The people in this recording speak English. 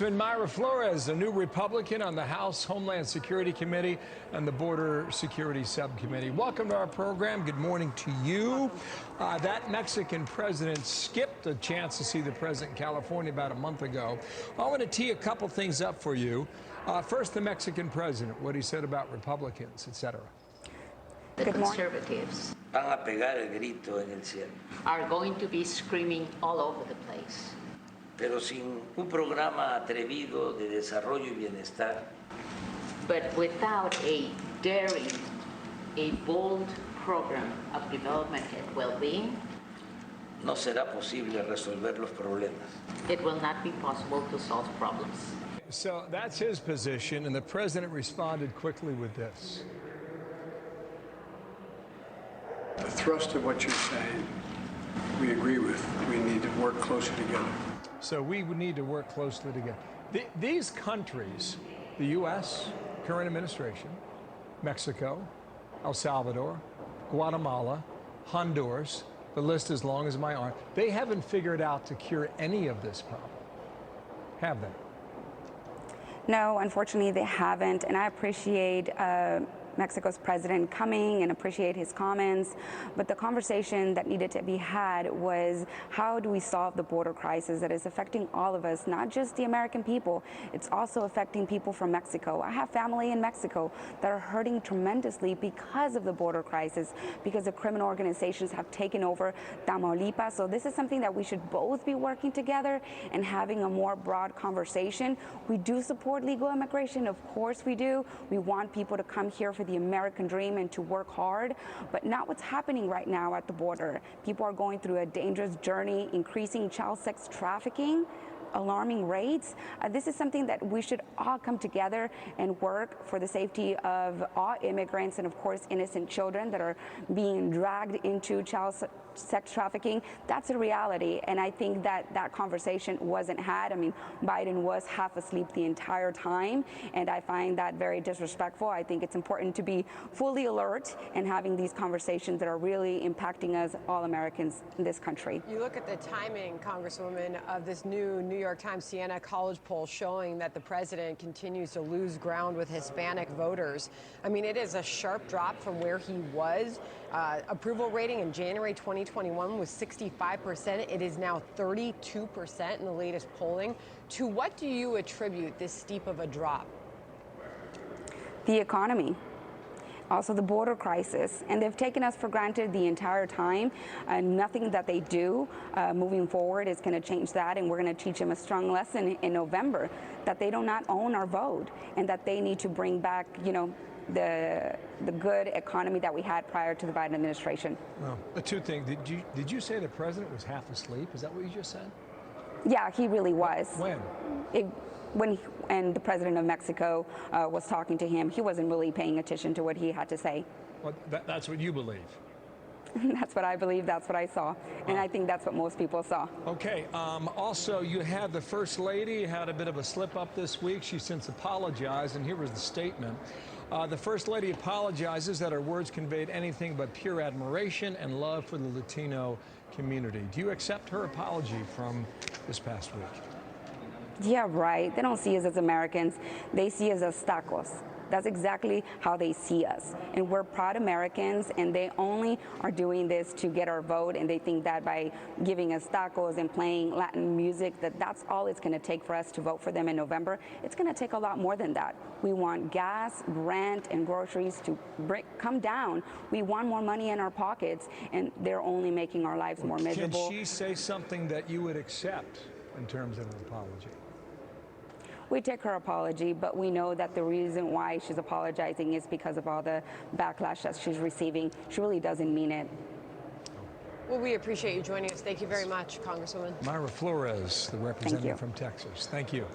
Mayra Flores, a new Republican on the House Homeland Security Committee and the Border Security Subcommittee. Welcome to our program. Good morning to you. That Mexican president skipped a chance to see the president in California about a month ago. I want to tee a couple things up for you. First, the Mexican president, what he said about Republicans, etc. The conservatives van a pegar el grito en el cielo. are going to be screaming all over the place. Pero sin un programa atrevido de desarrollo y bienestar, But without a daring, a bold program of development and well-being, no será posible resolver los problemas. it will not be possible to solve problems. So that's his position, and the president responded quickly with this. The thrust of what you're saying, we agree with. We need to work closer together. So we would need to work closely together. These countries, the U.S., current administration, Mexico, El Salvador, Guatemala, Honduras, the list is long as my arm, they haven't figured out to cure any of this problem, have they? No, unfortunately, they haven't, and I appreciate Mexico's president coming and appreciate his comments, but the conversation that needed to be had was how do we solve the border crisis that is affecting all of us, not just the American people, it's also affecting people from Mexico. I have family in Mexico that are hurting tremendously because of the border crisis, because the criminal organizations have taken over Tamaulipas. So this is something that we should both be working together and having a more broad conversation. We do support legal immigration, of course we do. We want people to come here for the American dream and to work hard, but not what's happening right now at the border. People are going through a dangerous journey, increasing child sex trafficking, alarming rates. This is something that we should all come together and work for the safety of all immigrants and, of course, innocent children that are being dragged into child sex trafficking. That's a reality, and I think that that conversation wasn't had. I mean, Biden was half asleep the entire time, and I find that very disrespectful. I think it's important to be fully alert and having these conversations that are really impacting us, all Americans in this country. You look at the timing, Congresswoman, of this new New York Times Siena College poll showing that the president continues to lose ground with Hispanic voters. I mean, it is a sharp drop from where he was. Approval rating in January 2021 was 65%. It is now 32% in the latest polling. To what do you attribute this steep of a drop? The economy. Also the border crisis, and they've taken us for granted the entire time. Nothing that they do moving forward is going to change that, and we're going to teach them a strong lesson in November that they do not own our vote and that they need to bring back, you know, the good economy that we had prior to the Biden administration. Well, two things. Did you say the president was half asleep? Is that what you just said? Yeah, he really was. When? And the president of Mexico was talking to him, he wasn't really paying attention to what he had to say. Well, that's what you believe. That's what I believe, that's what I saw, and I think that's what most people saw. Okay, also you had the First Lady had a bit of a slip up this week. She since apologized, and here was the statement. The First Lady apologizes that her words conveyed anything but pure admiration and love for the Latino community. Do you accept her apology from this past week? Yeah, right. They don't see us as Americans. They see us as tacos. That's exactly how they see us. And we're proud Americans, and they only are doing this to get our vote, and they think that by giving us tacos and playing Latin music, that's all it's going to take for us to vote for them in November. It's going to take a lot more than that. We want gas, rent, and groceries to come down. We want more money in our pockets, and they're only making our lives more miserable. Can she say something that you would accept in terms of an apology? We take her apology, but we know that the reason why she's apologizing is because of all the backlash that she's receiving. She really doesn't mean it. Well, we appreciate you joining us. Thank you very much, Congresswoman. Mayra Flores, the representative from Texas. Thank you.